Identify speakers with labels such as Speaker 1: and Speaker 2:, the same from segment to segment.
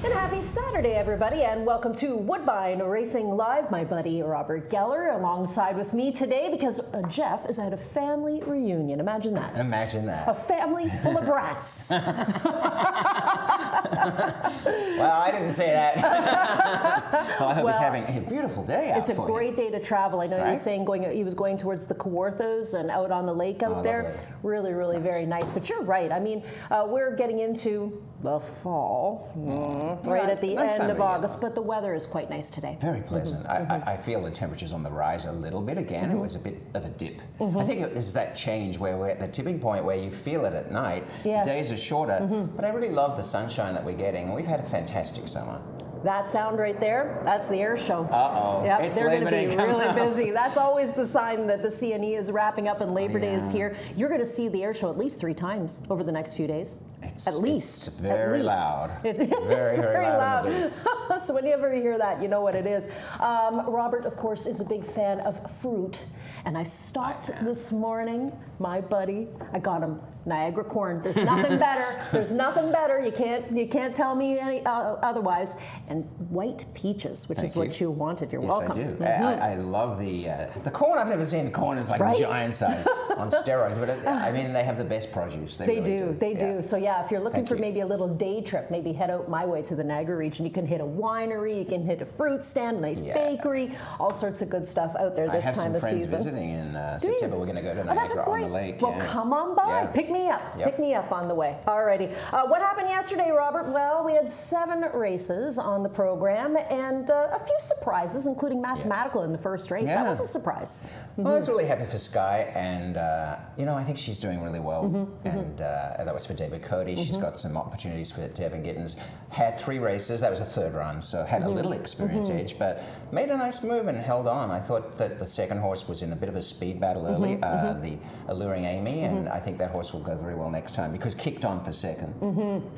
Speaker 1: And happy Saturday, everybody, and welcome to Woodbine Racing Live. My buddy Robert Geller alongside with me today because Jeff is at a family reunion. Imagine that.
Speaker 2: Imagine that.
Speaker 1: A family full of brats.
Speaker 2: Well, I didn't say that. I was having a beautiful day out.
Speaker 1: It's a great day to travel. I know you were saying he was going towards the Kawarthas and out on the lake out there.
Speaker 2: Lovely.
Speaker 1: Really, really nice. Very nice. But you're right. I mean, we're getting into the fall. Right at the end of August, but the weather is quite nice today.
Speaker 2: Very pleasant. I feel the temperature's on the rise a little bit again. It was a bit of a dip. I think it is that change where we're at the tipping point where you feel it at night.
Speaker 1: Yes.
Speaker 2: The days are shorter, but I really love the sunshine that we're getting. We've had a fantastic summer.
Speaker 1: That sound right there, that's the air show.
Speaker 2: Uh-oh.
Speaker 1: Yep,
Speaker 2: It's
Speaker 1: they're going to be
Speaker 2: Labor Day
Speaker 1: really busy. That's always the sign that the CNE is wrapping up and Labor Day is here. You're going to see the air show at least 3 times over the next few days. At least.
Speaker 2: It's very loud.
Speaker 1: It's
Speaker 2: very loud.
Speaker 1: So whenever you hear that, you know what it is. Robert, of course, is a big fan of fruit. And I stopped this morning, my buddy, I got him Niagara corn. There's nothing better. There's nothing better. You can't tell me any otherwise. And white peaches, which is what you wanted. You're welcome.
Speaker 2: Yes, I do. I love the corn. I've never seen corn as like giant size on steroids, but I mean they have the best produce. They really do.
Speaker 1: So yeah, if you're looking for maybe a little day trip, maybe head out my way to the Niagara region. You can hit a winery, you can hit a fruit stand, a nice bakery, all sorts of good stuff out there this time of season.
Speaker 2: I have some friends visiting in September. We're going to go to Niagara on the lake.
Speaker 1: Well, come on by. Pick me up. Pick me up on the way. Alrighty. What happened yesterday, Robert? Well, we had 7 races on the program and a few surprises, including mathematical in the first race. That was a surprise.
Speaker 2: Well, I was really happy for Sky, and I think she's doing really well. And that was for David Cody. She's got some opportunities for Devin Gittins. Had 3 races. That was a 3rd run, so had a little experience edge, but made a nice move and held on. I thought that the second horse was in a bit of a speed battle early, the Alluring Amy, and I think that horse will go very well next time because kicked on for second.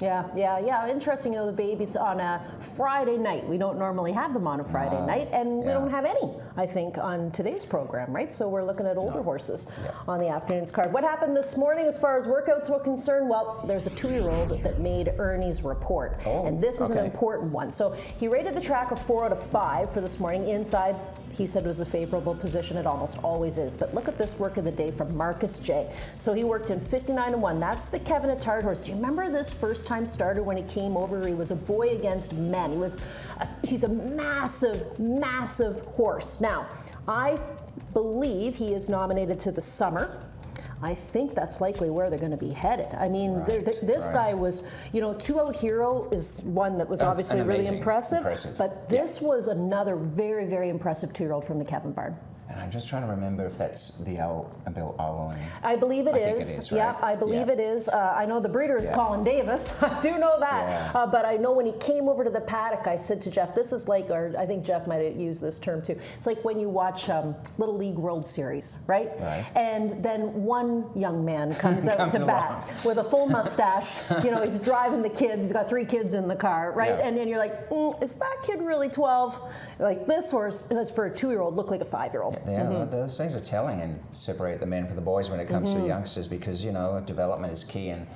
Speaker 1: Yeah. Interesting, the baby's on a Friday night. We don't normally have them on a Friday night, and we don't have any, I think, on today's program, right? So we're looking at older horses on the afternoon's card. What happened this morning as far as workouts were concerned? Well, there's a 2-year-old that made Ernie's report, and this is an important one. So he rated the track a 4 out of 5 for this morning. Inside, he said, was the favorable position. It almost always is. But look at this work of the day from Marcus J. So he worked in 59-1. That's the Kevin Attard horse. Do you remember this first-time starter when he came over? He was a boy against men. He's a massive, massive horse. Now, I believe he is nominated to the summer. I think that's likely where they're going to be headed. I mean, this guy was, 2 Out Hero is one that was obviously really impressive. But this was another very, very impressive 2-year-old from the Kevin barn.
Speaker 2: And I'm just trying to remember if that's the Bill Owen.
Speaker 1: I believe it is. I think it is, right? Yeah, I believe it is. I know the breeder is Colin Davis. I do know that. But I know when he came over to the paddock, I said to Jeff, this is like, or I think Jeff might have used this term too. It's like when you watch Little League World Series, right? And then one young man comes out to bat with a full mustache. He's driving the kids. He's got 3 kids in the car, right? And then you're like, is that kid really 12? Like this horse, as for a 2-year-old, looked like a 5-year-old.
Speaker 2: Those things are telling and separate the men from the boys when it comes to youngsters because, development is key. And,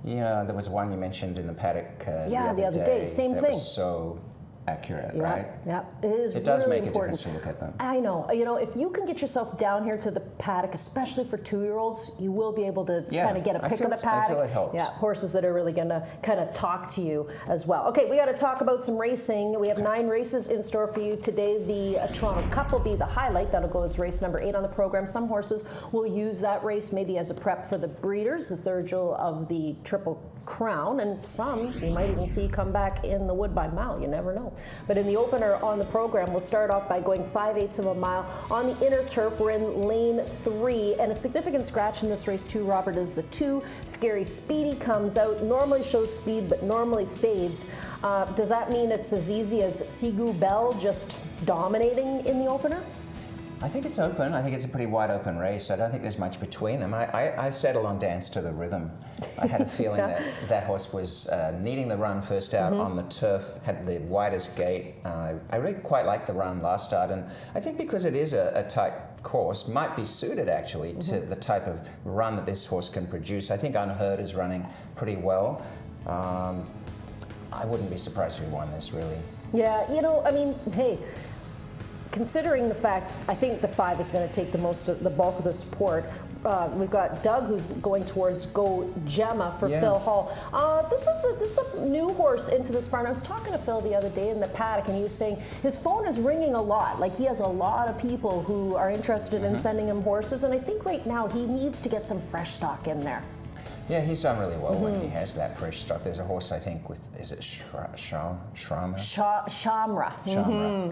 Speaker 2: there was one you mentioned in the paddock the other day.
Speaker 1: Same thing.
Speaker 2: That was so accurate, right?
Speaker 1: Yeah, it
Speaker 2: does
Speaker 1: really
Speaker 2: make
Speaker 1: important.
Speaker 2: A difference to look at them.
Speaker 1: I know. If you can get yourself down here to the paddock, especially for 2-year-olds, you will be able to kind of get a pick of the paddock.
Speaker 2: I feel it helps.
Speaker 1: Yeah, horses that are really going to kind of talk to you as well. Okay, we got to talk about some racing. We have 9 races in store for you today. The Toronto Cup will be the highlight. That'll go as race number 8 on the program. Some horses will use that race maybe as a prep for the breeders, the 3rd jewel of the Triple Crown, and some you might even see come back in the Woodbine Mile. You never know. But in the opener on the program, we'll start off by going 5/8 of a mile on the inner turf. We're in lane 3, and a significant scratch in this race too, Robert, is the 2. Scary Speedy comes out, normally shows speed, but normally fades. Does that mean it's as easy as Sigu Bell just dominating in the opener?
Speaker 2: I think it's open. I think it's a pretty wide open race. I don't think there's much between them. I settled on Dance to the Rhythm. I had a feeling that horse was needing the run first out on the turf, had the widest gate. I really quite liked the run last start, and I think because it is a tight course, might be suited actually to the type of run that this horse can produce. I think Unheard is running pretty well. I wouldn't be surprised if we won this, really.
Speaker 1: Yeah, you know, I mean, hey, considering the fact, I think the 5 is going to take the bulk of the support. We've got Doug, who's going towards Go Gemma for Phil Hall. This is a new horse into this barn. I was talking to Phil the other day in the paddock, and he was saying his phone is ringing a lot. Like, he has a lot of people who are interested in sending him horses, and I think right now he needs to get some fresh stock in there.
Speaker 2: Yeah, he's done really well when he has that fresh stock. There's a horse, I think, with, is it Shamra?
Speaker 1: Shamra.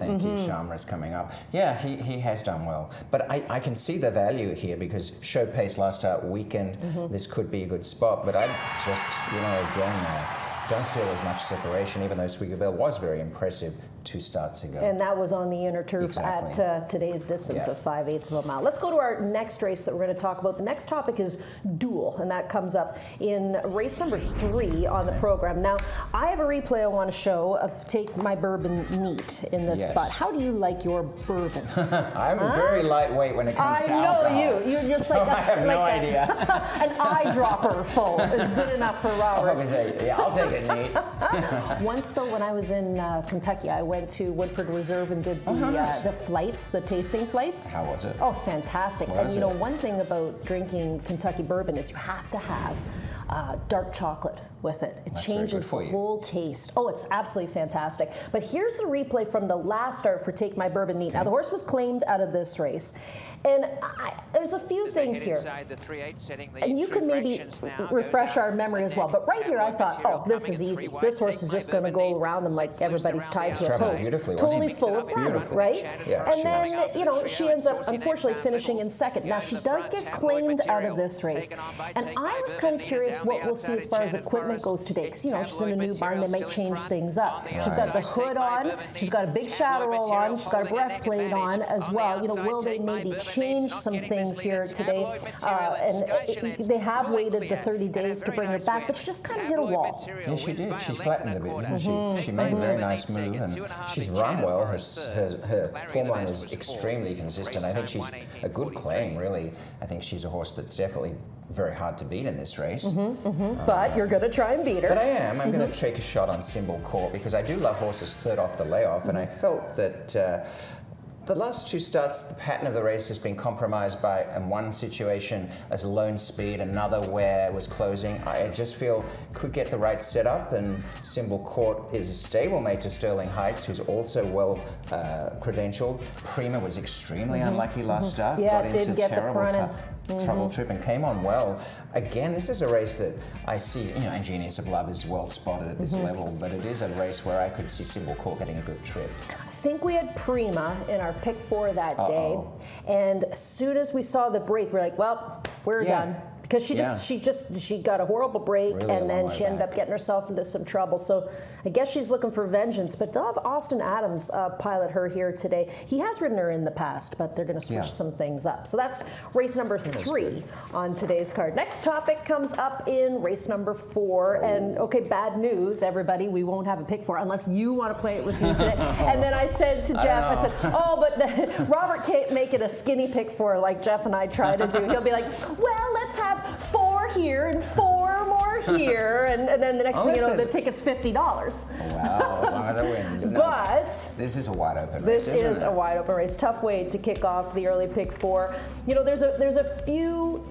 Speaker 2: Thank you. Shamra's coming up. Yeah, he has done well. But I can see the value here because show pace last start weekend, this could be a good spot. But I just, again, don't feel as much separation, even though Swigger Bell was very impressive 2 starts ago.
Speaker 1: And that was on the inner turf at today's distance of 5/8 of a mile. Let's go to our next race that we're going to talk about. The next topic is duel, and that comes up in race number 3 on the program. Now, I have a replay I want to show of Take My Bourbon Neat in this spot. How do you like your bourbon?
Speaker 2: I'm very lightweight when it comes to alcohol.
Speaker 1: I know you. You're just
Speaker 2: so I have no idea.
Speaker 1: An eyedropper full is good enough for Robert.
Speaker 2: I'll take it neat.
Speaker 1: Once, though, when I was in Kentucky, I went to Woodford Reserve and did the flights, the tasting flights.
Speaker 2: How was it?
Speaker 1: Oh, fantastic. And you know, one thing about drinking Kentucky bourbon is you have to have dark chocolate with it. It changes the whole taste. Oh, it's absolutely fantastic. But here's the replay from the last start for Take My Bourbon Neat. Now, the horse was claimed out of this race. And there's a few things here. And you can maybe refresh our memory as well. But right here, I thought, oh, this is easy. This horse is just going to go around them like everybody's tied to a post. Totally full of fun, right? And then, you know, she ends up, unfortunately, finishing in second. Now, she does get claimed out of this race. And I was kind of curious what we'll see as far as equipment goes today. Because, you know, she's in a new barn. They might change things up. She's got the hood on. She's got a big shadow roll on. She's got a breastplate on as well. You know, will they maybe change some things here today, and they have waited the 30 days to bring her back, but she just kind of hit a wall.
Speaker 2: Yeah, she did. She flattened a bit, didn't she? She made a very nice move, and she's run well. Her form line is extremely consistent. I think she's a good claim, really. I think she's a horse that's definitely very hard to beat in this race.
Speaker 1: But you're going to try and beat her.
Speaker 2: But I am. I'm going to take a shot on Symbol Court because I do love horses third off the layoff, and I felt that the last 2 starts, the pattern of the race has been compromised by, in one situation, as lone speed, another where it was closing. I just feel could get the right setup, and Symbol Court is a stablemate to Sterling Heights, who's also well credentialed. Prima was extremely unlucky last start.
Speaker 1: Yeah,
Speaker 2: got
Speaker 1: did
Speaker 2: into
Speaker 1: get the front
Speaker 2: trouble trip and came on well. Again, this is a race that I see, you know, Ingenious of Love is well spotted at this level, but it is a race where I could see Symbol Court getting a good trip.
Speaker 1: I think we had Prima in our pick 4 that day, and as soon as we saw the break, we're like, well, we're done. Because she got a horrible break, really, and then she ended up getting herself into some trouble. So I guess she's looking for vengeance. But they'll have Austin Adams pilot her here today. He has ridden her in the past, but they're going to switch some things up. So that's race number 3 on today's card. Next topic comes up in race number 4. And okay, bad news, everybody. We won't have a pick 4 unless you want to play it with me today. And then I said to Jeff, I said, oh, but Robert can't make it a skinny pick 4 like Jeff and I try to do. He'll be like, well, let's have 4 here and 4 more here, and then the next thing you know, the ticket's $50.
Speaker 2: Wow, as long as I win.
Speaker 1: But
Speaker 2: this is a wide open race.
Speaker 1: This is a wide open race. Tough way to kick off the early pick 4. You know, there's a few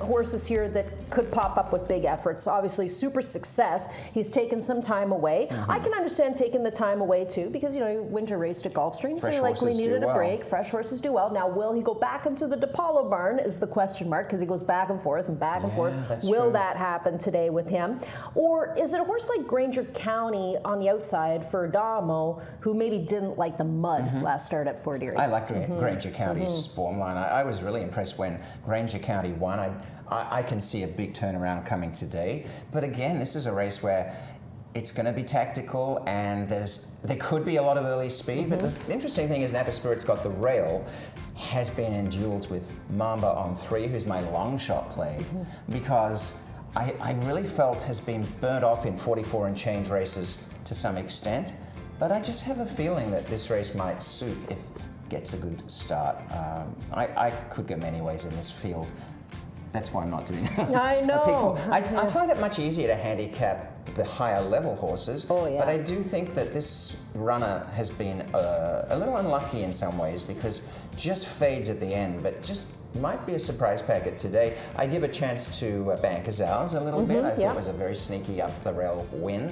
Speaker 1: horses here that could pop up with big efforts. Obviously, Super Success. He's taken some time away. I can understand taking the time away too, because you know, you winter raced at Gulfstream, so he likely needed a break. Fresh horses do well. Now, will he go back into the DePaulo barn? Is the question mark, because he goes back and forth and back and forth. Will that happen today with him? Or is it a horse like Granger County on the outside for Adamo, who maybe didn't like the mud last start at Fort Erie?
Speaker 2: I liked Granger County's form line. I was really impressed when Granger County won. I can see a big turnaround coming today. But again, this is a race where it's going to be tactical, and there could be a lot of early speed. But the interesting thing is Napa Spirit's got the rail, has been in duels with Mamba on 3, who's my long shot play, because I really felt has been burnt off in 44 and change races to some extent. But I just have a feeling that this race might suit if it gets a good start. I could go many ways in this field. That's why I'm not doing
Speaker 1: I know.
Speaker 2: I find it much easier to handicap the higher level horses.
Speaker 1: Oh, yeah.
Speaker 2: But I do think that this runner has been a little unlucky in some ways because just fades at the end, but just might be a surprise packet today. I give a chance to Banker's Hours a little bit. I thought it was a very sneaky up the rail win.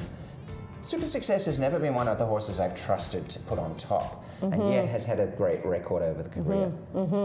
Speaker 2: Super Success has never been one of the horses I've trusted to put on top, and yet has had a great record over the career.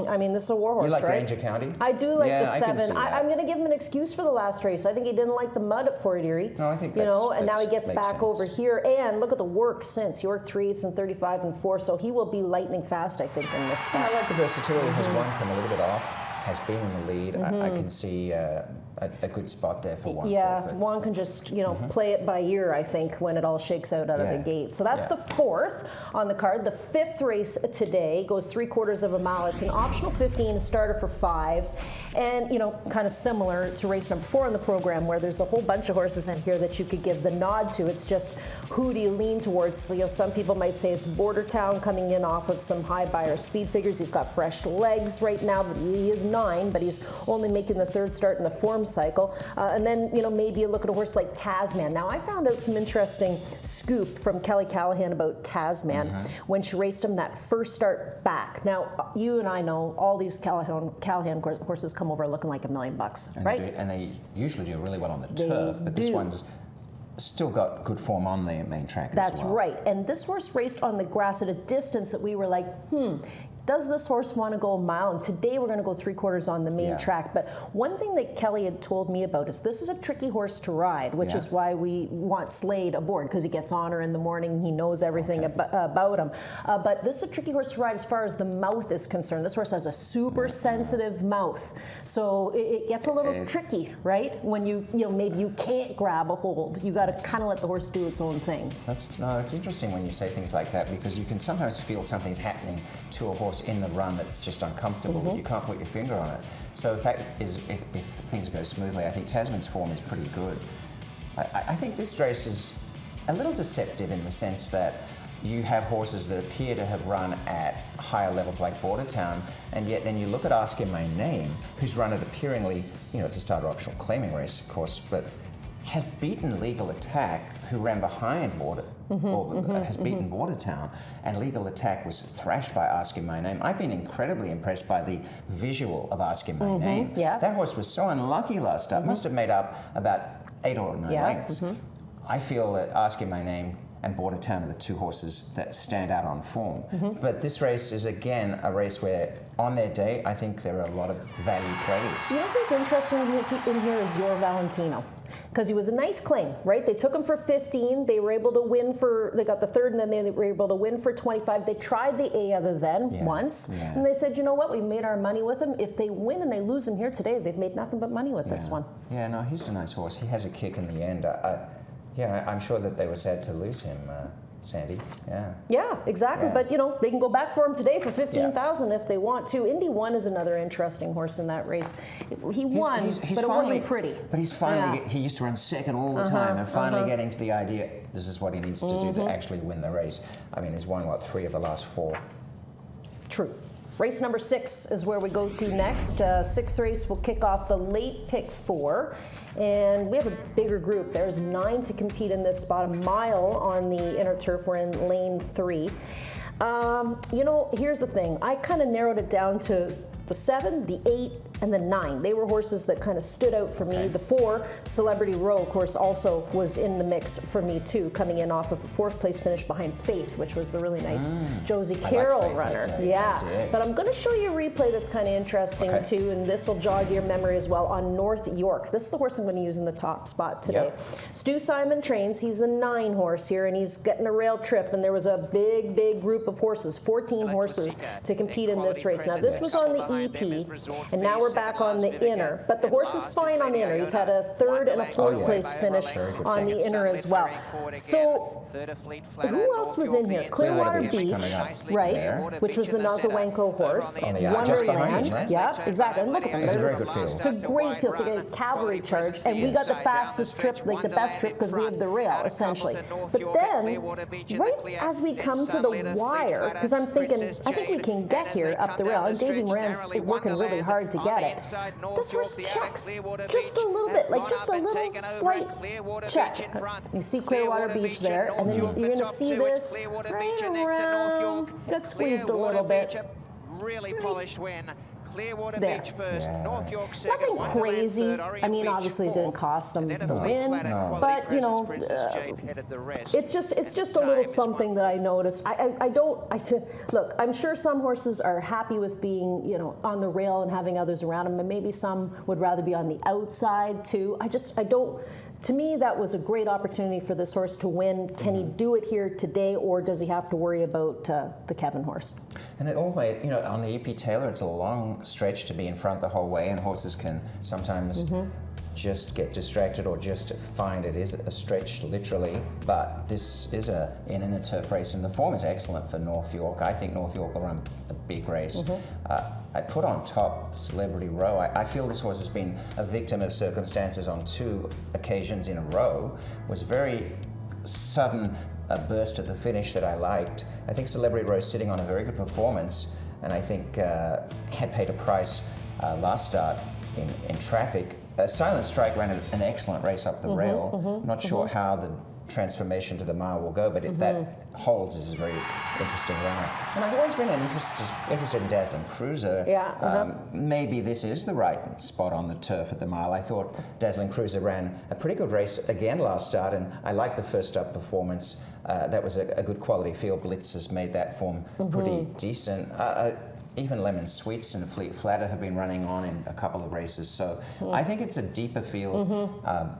Speaker 1: I mean, this is a war horse,
Speaker 2: You like
Speaker 1: right?
Speaker 2: Ranger County?
Speaker 1: I do like the
Speaker 2: I can
Speaker 1: 7.
Speaker 2: see that.
Speaker 1: I'm going to give him an excuse for the last race. I think he didn't like the mud at Fort Erie.
Speaker 2: No, I think
Speaker 1: you
Speaker 2: that's,
Speaker 1: know, and now he gets
Speaker 2: makes
Speaker 1: back
Speaker 2: sense.
Speaker 1: over here. And look at the work since. He worked 3/8 and 35 and 4, so he will be lightning fast, I think, in this spot.
Speaker 2: I like the versatility. Has won from a little bit off. Has been in the lead. I can see a good spot there for Juan.
Speaker 1: Yeah,
Speaker 2: Crawford.
Speaker 1: Juan can just, you know, play it by ear, I think, when it all shakes out of the gate. So that's the 4th on the card. The 5th race today goes 3/4 of a mile. It's an optional 15, a starter for 5. And, you know, kind of similar to race number 4 in the program, where there's a whole bunch of horses in here that you could give the nod to. It's just who do you lean towards? So, you know, some people might say it's Border Town coming in off of some high buyer speed figures. He's got fresh legs right now, but he is 9, but he's only making the 3rd start in the form cycle. And then, you know, maybe you look at a horse like Tasman. Now, I found out some interesting scoop from Kelly Callahan about Tasman when she raced him that first start back. Now, you and I know all these Callahan horses come over looking like $1 million, right?
Speaker 2: And they usually do really well on the turf, but this one's still got good form on the main track as well.
Speaker 1: That's right. And this horse raced on the grass at a distance that we were like, does this horse want to go a mile? And today we're going to go 3/4 on the main track. But one thing that Kelly had told me about is this is a tricky horse to ride, which is why we want Slade aboard, because he gets on her in the morning. He knows everything about him. But this is a tricky horse to ride as far as the mouth is concerned. This horse has a super sensitive mouth. So it gets a little tricky, right? When you know, maybe you can't grab a hold. You got to kind of let the horse do its own thing.
Speaker 2: It's interesting when you say things like that, because you can sometimes feel something's happening to a horse in the run that's just uncomfortable, but you can't put your finger on it. So if things go smoothly, I think Tasman's form is pretty good. I think this race is a little deceptive in the sense that you have horses that appear to have run at higher levels like Border Town, and yet then you look at Ask Him My Name, who's run it appearingly, you know, it's a starter optional claiming race, of course, but has beaten Legal Attack, who ran behind has beaten Border Town, and Legal Attack was thrashed by Ask Him My Name. I've been incredibly impressed by the visual of Ask Him My Name.
Speaker 1: Yeah.
Speaker 2: That horse was so unlucky last start, must have made up about 8 or 9 lengths. I feel that Ask Him My Name and Border Town are the 2 horses that stand out on form. But this race is, again, a race where, on their day, I think there are a lot of value plays.
Speaker 1: You know who's interesting in here is Your Valentino. Because he was a nice claim, right? They took him for 15. They were able to win they got the 3rd, and then they were able to win for 25. They tried the A other than once. And they said, you know what? We made our money with him. If they win and they lose him here today, they've made nothing but money with this one.
Speaker 2: Yeah, no, he's a nice horse. He has a kick in the end. I'm sure that they were sad to lose him, Sandy.
Speaker 1: Yeah, exactly. But, you know, they can go back for him today for $15,000 if they want to. Indy 1 is another interesting horse in that race. He won, but it wasn't pretty.
Speaker 2: But he's finally, he used to run second all the time, and finally getting to the idea, this is what he needs to do to actually win the race. I mean, he's won, 3 of the last 4.
Speaker 1: True. Race number 6 is where we go to next. 6th race will kick off the late pick 4. And we have a bigger group. There's 9 to compete in this spot, a mile on the inner turf. We're in lane 3. You know, here's the thing. I kind of narrowed it down to the 7, the 8, and the 9. They were horses that kind of stood out for me. The 4, Celebrity Row, of course, also was in the mix for me too, coming in off of a 4th place finish behind Faith, which was the really nice Josie Carroll runner. But I'm going to show you a replay that's kind of interesting too, and this will jog your memory as well, on North York. This is the horse I'm going to use in the top spot today. Stu Simon trains. He's a 9 horse here, and he's getting a rail trip, and there was a big group of horses, 14 horses to compete in this race. Now, this was on the EP, and now we're back on the inner, but the horse is fine on the inner. He's had a 3rd and a 4th place finish on the inner as well. So who else was in here? Clearwater Beach, right, which was the Nazawenko horse. Wonderland, exactly. And look at them.
Speaker 2: It's a very good field.
Speaker 1: It's a great field. So a cavalry charge, and we got the fastest trip, like the best trip, because we have the rail, essentially. But then, right as we come to the wire, because I'm thinking, I think we can get here up the rail, and Davey Moran's working really hard to get get it. This horse checks just a little bit, like just a little slight check. You see Clearwater Beach there, and then you're going to see this right around, got squeezed a little bit.
Speaker 3: Really polished win. Clearwater
Speaker 1: There.
Speaker 3: Beach first, North York second.
Speaker 1: Nothing
Speaker 3: well done,
Speaker 1: crazy.
Speaker 3: third,
Speaker 1: I
Speaker 3: Orient
Speaker 1: mean,
Speaker 3: Beach
Speaker 1: obviously it
Speaker 3: fourth.
Speaker 1: didn't cost them
Speaker 3: Then
Speaker 1: the
Speaker 3: a flat
Speaker 1: win,
Speaker 3: flat and quality
Speaker 1: but you know,
Speaker 3: Princess Jade headed the rest.
Speaker 1: it's just a little something that I noticed. Look, I'm sure some horses are happy with being, you know, on the rail and having others around them, and maybe some would rather be on the outside too. To me, that was a great opportunity for this horse to win. Can he do it here today, or does he have to worry about the Kevin horse?
Speaker 2: And it always, you know, on the EP Taylor, it's a long stretch to be in front the whole way, and horses can sometimes just get distracted or just find it is a stretch literally. But this is an inner turf race, and the form is excellent for North York. I think North York will run a big race. I put on top Celebrity Row. I feel this horse has been a victim of circumstances on 2 occasions in a row. Was very sudden burst at the finish that I liked. I think Celebrity Row sitting on a very good performance, and I think had paid a price last start in traffic. Silent Strike ran an excellent race up the rail. Not sure how the transformation to the mile will go, but if that holds, is a very interesting runner. And I've always been interested in Dazzling Cruiser.
Speaker 1: Yeah.
Speaker 2: Maybe this is the right spot on the turf at the mile. I thought Dazzling Cruiser ran a pretty good race again last start, and I liked the first up performance. That was a good quality field. Blitz has made that form pretty decent. Even Lemon Sweets and Fleet Flatter have been running on in a couple of races, so I think it's a deeper field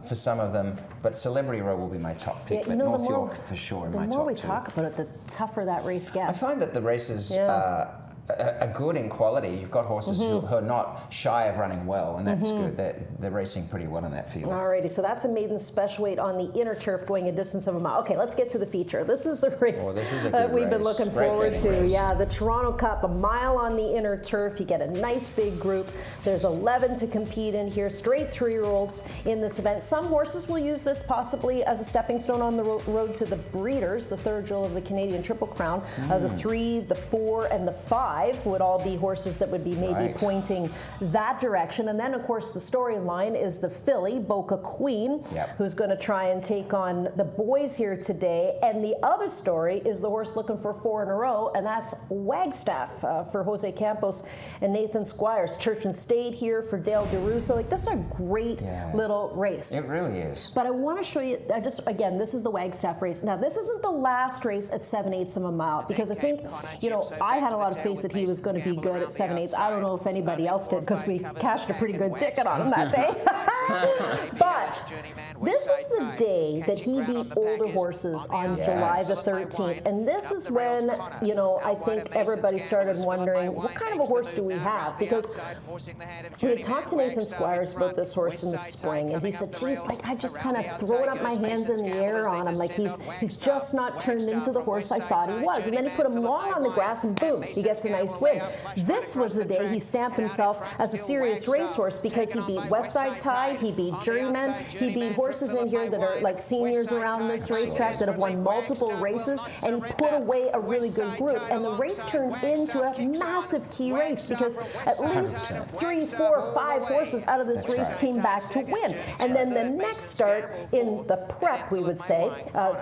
Speaker 2: for some of them, but Celebrity Row will be my top pick, but North York for sure in my top 2.
Speaker 1: The more we talk about it, the tougher that race gets.
Speaker 2: I find that the races are good in quality. You've got horses who are not shy of running well, and that's good. They're racing pretty well in that field.
Speaker 1: Alrighty, so that's a maiden special weight on the inner turf going a distance of a mile. Okay, let's get to the feature. This is the race that we've been looking forward to. Yeah, the Toronto Cup, a mile on the inner turf. You get a nice big group. There's 11 to compete in here, straight 3-year-olds in this event. Some horses will use this possibly as a stepping stone on the road to the Breeders, the 3rd jewel of the Canadian Triple Crown. The 3, the 4, and the 5 would all be horses that would be maybe pointing that direction. And then, of course, the storyline is the filly, Boca Queen, who's going to try and take on the boys here today. And the other story is the horse looking for 4 in a row, and that's Wagstaff for Jose Campos and Nathan Squires. Church and State here for Dale DeRusso. Like, this is a great little race.
Speaker 2: It really is.
Speaker 1: But I want to show you, again, this is the Wagstaff race. Now, this isn't the last race at 7/8 of a mile, because I think, you know, I had a lot of faith that he was going to be good at 7/8. I don't know if anybody else did, because we cashed a pretty good ticket on him that day. But this is the day that he beat older horses on July the 13th. And this is when, you know, I think everybody started wondering, what kind of a horse do we have? Because we had talked to Nathan Squires about this horse in the spring, and he said, geez, like, I just kind of throwing up my hands in the air on him. Like, he's just not turned into the horse I thought he was. And then he put him long on the grass, and boom, he gets a nice win. This was the day he stamped himself as a serious racehorse, because he beat Westside Tide, he beat Journeyman, he beat horses in here that are like seniors around this racetrack that have won multiple races, and he put away a really good group. And the race turned into a massive key race, because at least 3, 4, 5 horses out of this race came back to win. And then the next start in the prep, we would say,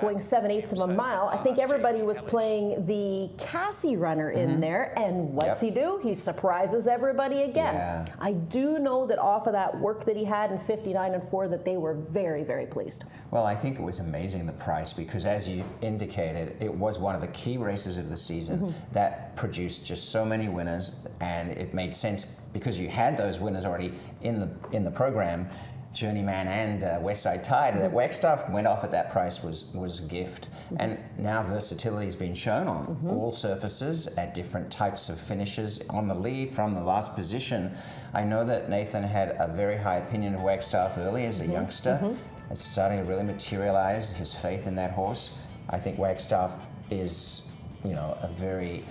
Speaker 1: going 7/8 of a mile, I think everybody was playing the Cassie runner in there, and what's he do? He surprises everybody again. I do know that off of that work that he had in 59 and 4, that they were very, very pleased.
Speaker 2: Well, I think it was amazing, the price, because as you indicated, it was one of the key races of the season that produced just so many winners, and it made sense because you had those winners already in the program. Journeyman and Westside Tide, that Wagstaff went off at that price was a gift. And now versatility has been shown on all surfaces at different types of finishes on the lead from the last position. I know that Nathan had a very high opinion of Wagstaff early as a youngster. It's starting to really materialize his faith in that horse. I think Wagstaff is, you know, a very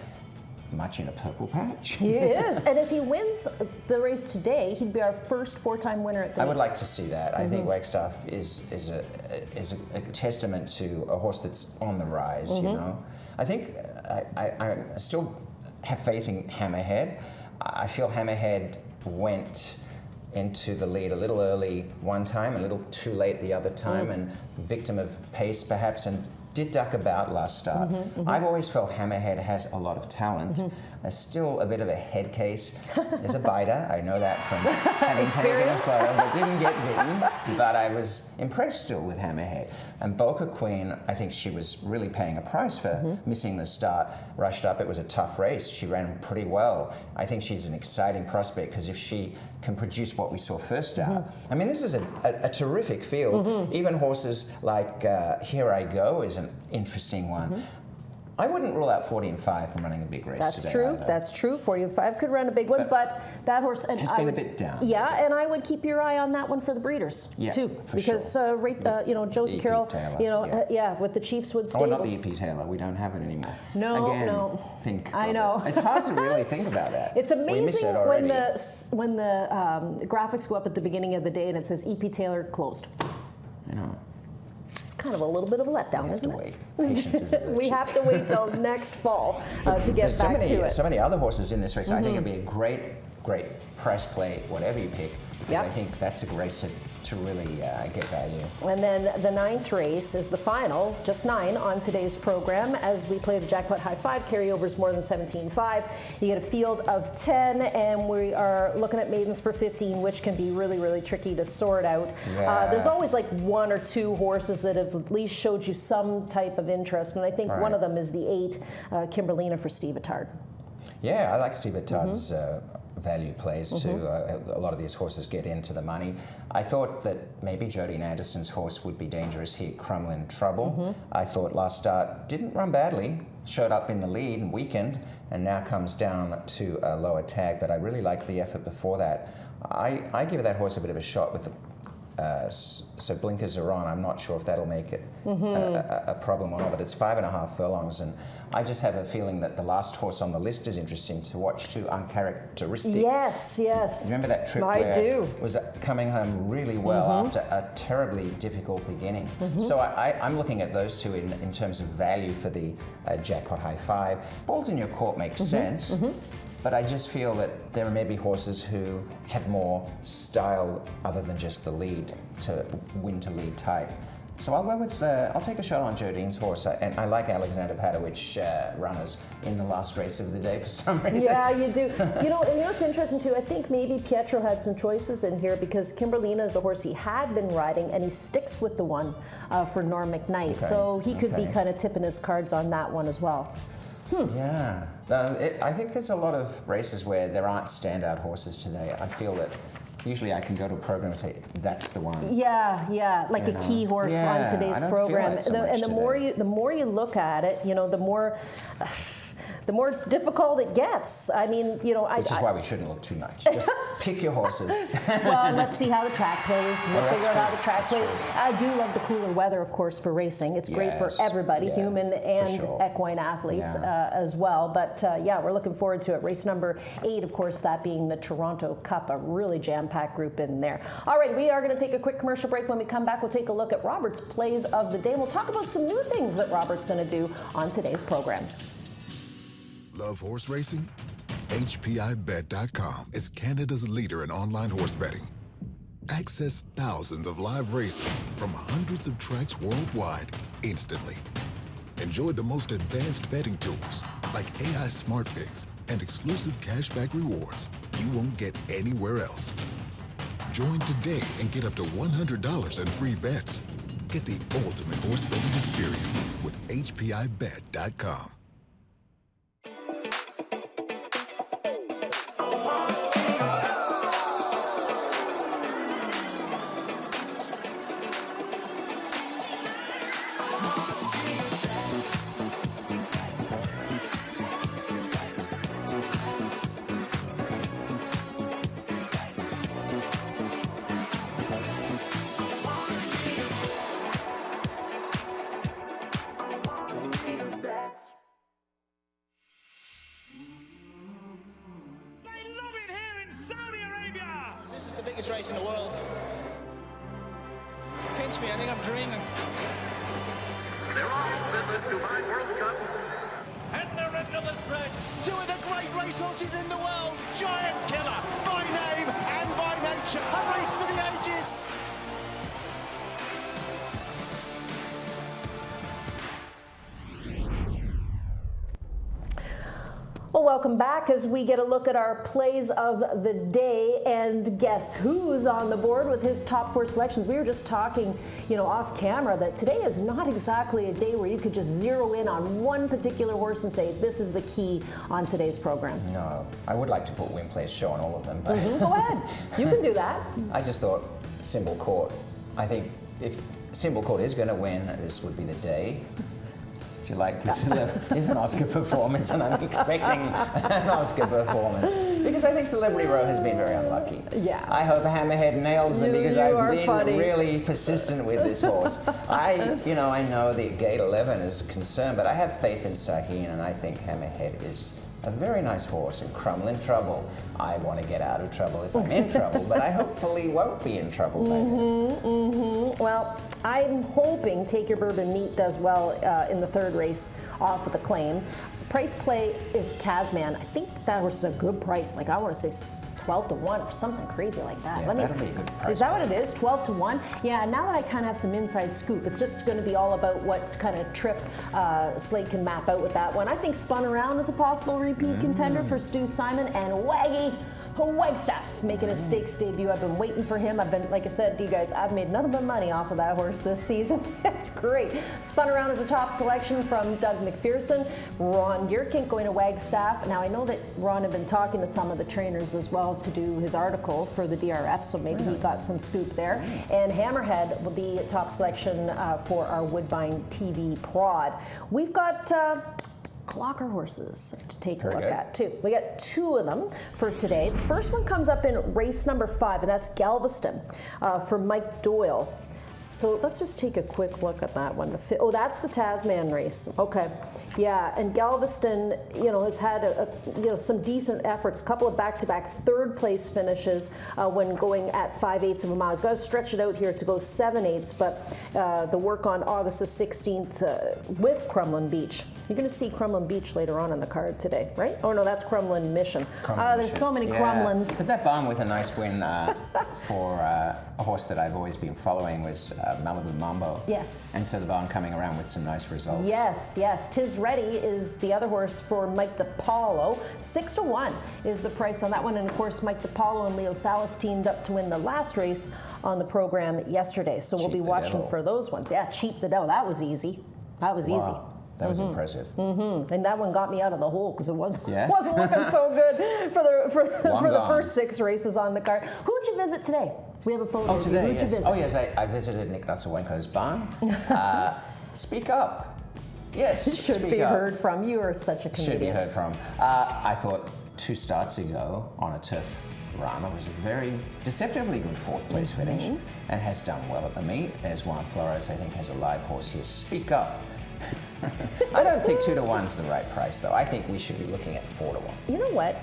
Speaker 2: much in a purple patch.
Speaker 1: He is, and if he wins the race today, he'd be our first 4-time winner at the meet.
Speaker 2: I would like to see that. I think Wagstaff is a testament to a horse that's on the rise. You know, I think I still have faith in Hammerhead. I feel Hammerhead went into the lead a little early one time, a little too late the other time, and victim of pace perhaps, and did duck about last start. I've always felt Hammerhead has a lot of talent. There's still a bit of a head case. There's a biter, I know that from having taken a photo, but didn't get bitten. But I was impressed still with Hammerhead. And Boca Queen, I think she was really paying a price for missing the start. Rushed up, it was a tough race. She ran pretty well. I think she's an exciting prospect because if she can produce what we saw first out. I mean, this is a terrific field. Even horses like Here I Go is an interesting one. I wouldn't rule out 40 and 5 from running a big race
Speaker 1: That's
Speaker 2: today.
Speaker 1: true.
Speaker 2: Either.
Speaker 1: That's true. 40 and 5 could run a big one, but that horse
Speaker 2: has been a bit down.
Speaker 1: Yeah, and I would keep your eye on that one for the breeders too,
Speaker 2: for
Speaker 1: because
Speaker 2: sure.
Speaker 1: you know, Josie
Speaker 2: EP
Speaker 1: Carroll,
Speaker 2: Taylor,
Speaker 1: you know, with the Chiefswood Stables.
Speaker 2: Oh, not the EP Taylor. We don't have it anymore.
Speaker 1: No,
Speaker 2: Again,
Speaker 1: no.
Speaker 2: Think.
Speaker 1: I know.
Speaker 2: It's hard to really think about that.
Speaker 1: It's
Speaker 2: We miss
Speaker 1: amazing
Speaker 2: it already.
Speaker 1: when the graphics go up at the beginning of the day and it says EP Taylor closed.
Speaker 2: I know.
Speaker 1: Kind of a little bit of a letdown, isn't it?
Speaker 2: Wait. Patience is a virtue.
Speaker 1: We have to wait till next fall to get
Speaker 2: There's so
Speaker 1: back
Speaker 2: many,
Speaker 1: to it.
Speaker 2: so many other horses in this race. I think it'd be a great press play, whatever you pick, because I think that's a race to really get value.
Speaker 1: And then the 9th race is the final, just 9 on today's program. As we play the Jackpot High 5, carryovers more than 17.5. You get a field of 10, and we are looking at maidens for 15, which can be really, really tricky to sort out. There's always like 1 or 2 horses that have at least showed you some type of interest, and I think one of them is the 8, Kimberlina for Steve Attard.
Speaker 2: Yeah, I like Steve Attard's value plays too. A lot of these horses get into the money. I thought that maybe Jodine Anderson's horse would be dangerous here, Crumlin Trouble. I thought last start didn't run badly, showed up in the lead and weakened, and now comes down to a lower tag, but I really liked the effort before that. I give that horse a bit of a shot with the so blinkers are on. I'm not sure if that'll make it a problem or not, but it's 5.5 furlongs, and I just have a feeling that the last horse on the list is interesting to watch too, Uncharacteristic.
Speaker 1: Yes, yes.
Speaker 2: Remember that trip
Speaker 1: I
Speaker 2: where
Speaker 1: do.
Speaker 2: it was coming home really well after a terribly difficult beginning. So I'm looking at those two in terms of value for the Jackpot High 5. Balls in your court makes sense. But I just feel that there may be horses who have more style other than just the lead to win to lead tight. So I'll go with, I'll take a shot on Jodine's horse, and I like Alexander Padowicz runners in the last race of the day for some reason.
Speaker 1: Yeah, you do. You know what's interesting too? I think maybe Pietro had some choices in here because Kimberlina is a horse he had been riding, and he sticks with the one for Norm McKnight. So he could be kind of tipping his cards on that one as well.
Speaker 2: Yeah. I think there's a lot of races where there aren't standout horses today. I feel that usually I can go to a program and say, that's the one.
Speaker 1: Yeah, like a key horse on today's
Speaker 2: I don't
Speaker 1: program.
Speaker 2: feel that so much
Speaker 1: and the more you look at it, you know, the more difficult it gets. I mean, you know,
Speaker 2: Which is why we shouldn't look too much. Just pick your horses.
Speaker 1: Well, and let's see how the track plays. We'll figure out how the track plays.
Speaker 2: True.
Speaker 1: I do love the cooler weather, of course, for racing. It's great for everybody, human and equine athletes as well. But yeah, we're looking forward to it. Race number 8, of course, that being the Toronto Cup, a really jam-packed group in there. All right, we are going to take a quick commercial break. When we come back, we'll take a look at Robert's plays of the day. And we'll talk about some new things that Robert's going to do on today's program.
Speaker 4: Love horse racing? HPIBet.com is Canada's leader in online horse betting. Access thousands of live races from hundreds of tracks worldwide instantly. Enjoy the most advanced betting tools like AI Smart Picks and exclusive cashback rewards you won't get anywhere else. Join today and get up to $100 in free bets. Get the ultimate horse betting experience with HPIBet.com.
Speaker 5: Race in the world. Pinch me, I think I'm dreaming.
Speaker 6: They're off the Dubai World Cup.
Speaker 5: And they're into the stretch.
Speaker 3: 2 of the great racehorses in the world. Giant Killer, Fine A race for the ages.
Speaker 1: Well, welcome back as we get a look at our plays of the day, and guess who's on the board with his top 4 selections. We were just talking, off camera that today is not exactly a day where you could just zero in on one particular horse and say, this is the key on today's program.
Speaker 2: No, I would like to put Win Play's show on all of them, but
Speaker 1: Go ahead, you can do that.
Speaker 2: I just thought Symbol Court. I think if Symbol Court is going to win, this would be the day. You like this is an Oscar performance, and I'm expecting an Oscar performance because I think Celebrity Row has been very unlucky.
Speaker 1: Yeah.
Speaker 2: I hope Hammerhead nails them because I've been
Speaker 1: funny.
Speaker 2: really persistent with this horse. I know the Gate 11 is a concern, but I have faith in Sahin, and I think Hammerhead is a very nice horse. And Crumlin Trouble, I want to get out of trouble if I'm in trouble, but I hopefully won't be in trouble by then.
Speaker 1: Well, I'm hoping Take Your Bourbon Neat does well in the 3rd race off with the claim. Price play is Tasman. I think that horse is a good price. Like, I want to say 12 to 1 or something crazy like that.
Speaker 2: Yeah, that'll be a good price.
Speaker 1: Is that what it is? 12 to 1? Yeah, now that I kind of have some inside scoop, it's just going to be all about what kind of trip Slade can map out with that one. I think Spun Around is a possible repeat contender for Stu Simon, and Wagstaff making his stakes debut. I've been waiting for him. Like I said to you guys, I've made nothing but money off of that horse this season. It's great. Spun Around is a top selection from Doug McPherson. Ron Yerkink going to Wagstaff. Now, I know that Ron had been talking to some of the trainers as well to do his article for the DRF, so maybe he got some scoop there. And Hammerhead will be a top selection for our Woodbine TV prod. We've got clocker horses to take a look at too. We got 2 of them for today. The first one comes up in race number 5, and that's Galveston for Mike Doyle. So let's just take a quick look at that one. Oh, that's the Tasman race. Okay, yeah, and Galveston, has had some decent efforts. A couple of back-to-back 3rd place finishes when going at 5/8 of a mile. He's got to stretch it out here to go 7/8, but the work on August the 16th with Crumlin Beach. You're going to see Crumlin Beach later on the card today, right? Oh no, that's Crumlin Mission. There's so many Crumlins.
Speaker 2: But that barn with a nice win for a horse that I've always been following was Malibu Mambo.
Speaker 1: Yes.
Speaker 2: And so the barn coming around with some nice results.
Speaker 1: Yes. Tis Ready is the other horse for Mike DiPaolo. 6 to 1 is the price on that one. And of course, Mike DiPaolo and Leo Salas teamed up to win the last race on the program yesterday. So we'll be watching for those ones. Yeah, Cheat the Devil. That was easy. That was easy.
Speaker 2: That was impressive.
Speaker 1: And that one got me out of the hole because it wasn't looking so good for the first 6 races on the card. Who'd you visit today? We have a photo.
Speaker 2: Oh, today,
Speaker 1: Who'd you
Speaker 2: yes.
Speaker 1: visit?
Speaker 2: Oh, yes, I visited Nick Nasuwenko's barn. Speak up. Yes,
Speaker 1: Should be heard from. You are such a comedian.
Speaker 2: Should be heard from. I thought 2 starts ago on a turf run, it was a very deceptively good 4th place finish and has done well at the meet. As Juan Flores, I think, has a live horse here. Speak Up. I don't think 2 to 1's the right price, though. I think we should be looking at 4 to 1.
Speaker 1: You know what?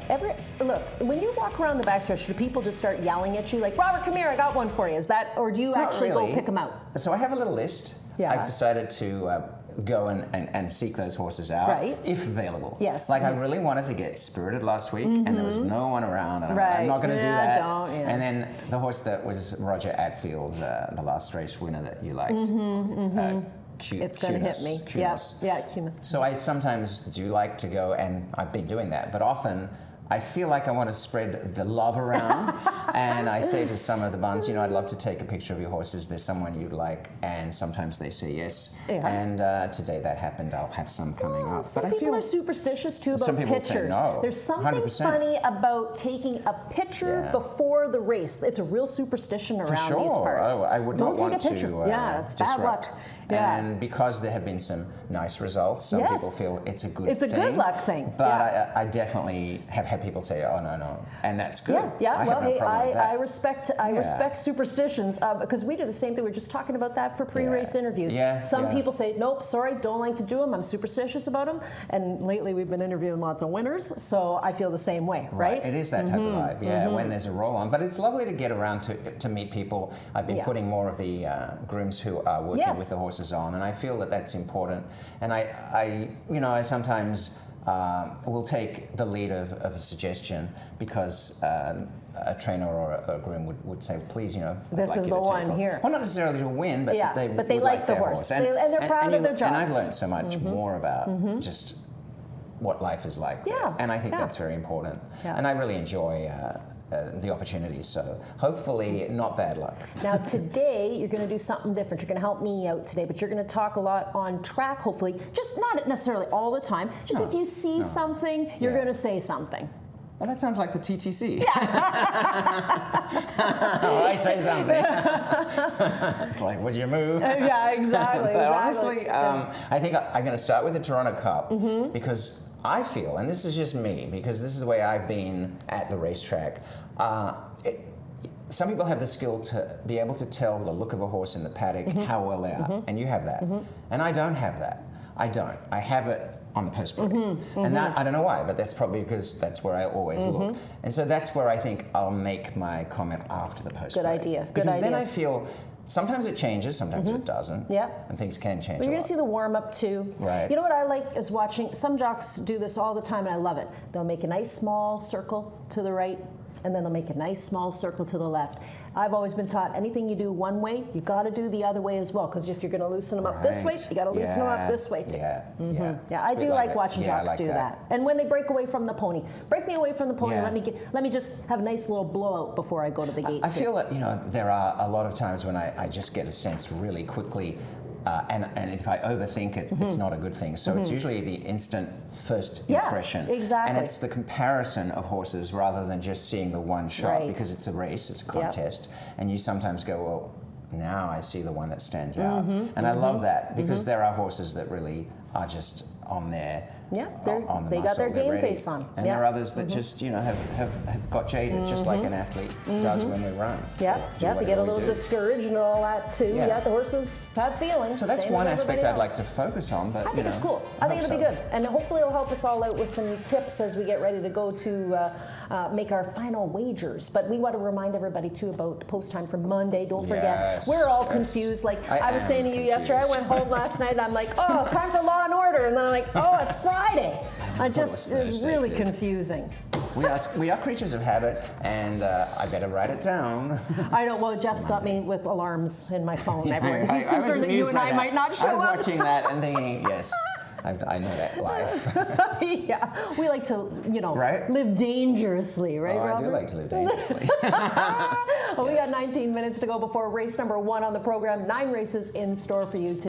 Speaker 1: Look, when you walk around the backstretch, do people just start yelling at you like, "Robert, come here, I got one for you"? Is that, or do you actually go pick them out?
Speaker 2: So I have a little list.
Speaker 1: Yeah.
Speaker 2: I've decided to go and seek those horses out, if available.
Speaker 1: Yes.
Speaker 2: Like I really wanted to get Spirited last week, and there was no one around, and I'm not going to do that. And then the horse that was Roger Atfield's, the last race winner that you liked.
Speaker 1: It's going to hit me.
Speaker 2: Cunis.
Speaker 1: Yeah, Cunis.
Speaker 2: So I sometimes do like to go, and I've been doing that, but often I feel like I want to spread the love around, and I say to some of the barns, I'd love to take a picture of your horses. There's someone you'd like, and sometimes they say yes. Yeah. And today that happened. I'll have some coming up.
Speaker 1: Some people are superstitious too about
Speaker 2: some people
Speaker 1: pictures.
Speaker 2: Say no.
Speaker 1: There's something
Speaker 2: 100%.
Speaker 1: funny about taking a picture before the race. It's a real superstition around these parts.
Speaker 2: Oh, I would
Speaker 1: Don't
Speaker 2: not want
Speaker 1: take a picture.
Speaker 2: to
Speaker 1: it's
Speaker 2: disrupt.
Speaker 1: bad luck. Yeah.
Speaker 2: And because there have been some nice results, some people feel it's a good thing.
Speaker 1: It's a good luck thing.
Speaker 2: But I definitely have had people say, "Oh no," and that's good.
Speaker 1: Yeah.
Speaker 2: Well, hey,
Speaker 1: I respect superstitions because we do the same thing. We were just talking about that for pre-race interviews. Some people say, "Nope, sorry, don't like to do them. I'm superstitious about them." And lately, we've been interviewing lots of winners, so I feel the same way. Right?
Speaker 2: It is that type of vibe. Yeah. When there's a roll on, but it's lovely to get around to meet people. I've been putting more of the grooms who are working with the horses on, and I feel that that's important. And I sometimes will take the lead of a suggestion because a trainer or a groom would say, please, I'd
Speaker 1: This
Speaker 2: like
Speaker 1: is
Speaker 2: you
Speaker 1: the
Speaker 2: to take
Speaker 1: one
Speaker 2: off.
Speaker 1: here.
Speaker 2: Well, not necessarily to win, but
Speaker 1: Yeah,
Speaker 2: they
Speaker 1: but they
Speaker 2: would
Speaker 1: like the
Speaker 2: their
Speaker 1: horse. And they're proud of their job.
Speaker 2: And I've learned so much more about just what life is like.
Speaker 1: Yeah,
Speaker 2: And I think
Speaker 1: yeah.
Speaker 2: that's very important.
Speaker 1: Yeah.
Speaker 2: And I really enjoy the opportunities. So hopefully not bad luck.
Speaker 1: Now today you're going to do something different. You're going to help me out today, but you're going to talk a lot on track, hopefully. Just not necessarily all the time. Just if you see something, you're going to say something.
Speaker 2: Well, that sounds like the TTC. I say something. It's like, would you move?
Speaker 1: Yeah, exactly.
Speaker 2: But honestly, I think I'm going to start with the Toronto Cup because I feel, and this is just me, because this is the way I've been at the racetrack, some people have the skill to be able to tell the look of a horse in the paddock how well they are, and you have that. And I don't have that. I don't. I have it on the post-break. And that, I don't know why, but that's probably because that's where I always look. And so that's where I think I'll make my comment after the post-break.
Speaker 1: Good idea. Good
Speaker 2: because then
Speaker 1: idea.
Speaker 2: I feel sometimes it changes, sometimes it doesn't.
Speaker 1: Yep.
Speaker 2: And things can change
Speaker 1: But you're
Speaker 2: a
Speaker 1: going
Speaker 2: lot.
Speaker 1: to see the warm-up too.
Speaker 2: Right.
Speaker 1: You know what I like is watching, some jocks do this all the time and I love it. They'll make a nice small circle to the right and then they'll make a nice small circle to the left. I've always been taught anything you do one way, you got to do the other way as well, because if you're going to loosen them up this way, you got to loosen them up this way too.
Speaker 2: Yeah,
Speaker 1: Yeah, I do like watching jocks do that. And when they break away from the pony, break me away from the pony.
Speaker 2: Yeah.
Speaker 1: Let me just have a nice little blowout before I go to the gate.
Speaker 2: I feel that there are a lot of times when I just get a sense really quickly, and if I overthink it, it's not a good thing. So it's usually the instant first impression.
Speaker 1: Exactly.
Speaker 2: And it's the comparison of horses rather than just seeing the one shot,
Speaker 1: Right.
Speaker 2: because it's a race, it's a contest, and you sometimes go, well, now I see the one that stands out. And I love that, because there are horses that really are just on their on the
Speaker 1: they got
Speaker 2: muscle,
Speaker 1: their
Speaker 2: they're
Speaker 1: game
Speaker 2: ready.
Speaker 1: face on.
Speaker 2: And there are others that just have got jaded, just like an athlete does when we run.
Speaker 1: Yeah,
Speaker 2: Do
Speaker 1: they get a
Speaker 2: whatever we
Speaker 1: little
Speaker 2: do.
Speaker 1: discouraged and all that too.
Speaker 2: Yeah.
Speaker 1: Yeah, the horses have feelings.
Speaker 2: So that's
Speaker 1: same
Speaker 2: one
Speaker 1: as
Speaker 2: aspect
Speaker 1: everybody
Speaker 2: I'd
Speaker 1: else.
Speaker 2: like to focus on, but
Speaker 1: I think it's cool. I think it'll be good, and hopefully it'll help us all out with some tips as we get ready to go to make our final wagers. But we want to remind everybody too about post time for Monday. Don't forget,
Speaker 2: Yes,
Speaker 1: we're all
Speaker 2: yes.
Speaker 1: confused. Like
Speaker 2: I
Speaker 1: I was
Speaker 2: am
Speaker 1: saying to you yesterday, I
Speaker 2: confused.
Speaker 1: went home last night and I'm like, oh, time for Law and Order, and then I'm like, oh, it's Friday.
Speaker 2: thought it was
Speaker 1: It's
Speaker 2: Thursday,
Speaker 1: really
Speaker 2: too.
Speaker 1: confusing.
Speaker 2: We are creatures of habit, and I better write it down.
Speaker 1: I know. Well, Jeff's got me with alarms in my phone everywhere because he's
Speaker 2: I was
Speaker 1: concerned that you
Speaker 2: amused
Speaker 1: and
Speaker 2: by
Speaker 1: I
Speaker 2: that.
Speaker 1: might not show
Speaker 2: I was
Speaker 1: up.
Speaker 2: watching that and thinking, yes, I know that life.
Speaker 1: Yeah, we like to,
Speaker 2: Right?
Speaker 1: live dangerously, right,
Speaker 2: Oh, I
Speaker 1: Robert?
Speaker 2: do like to live dangerously.
Speaker 1: Well, we got 19 minutes to go before race number 1 on the program. 9 races in store for you today.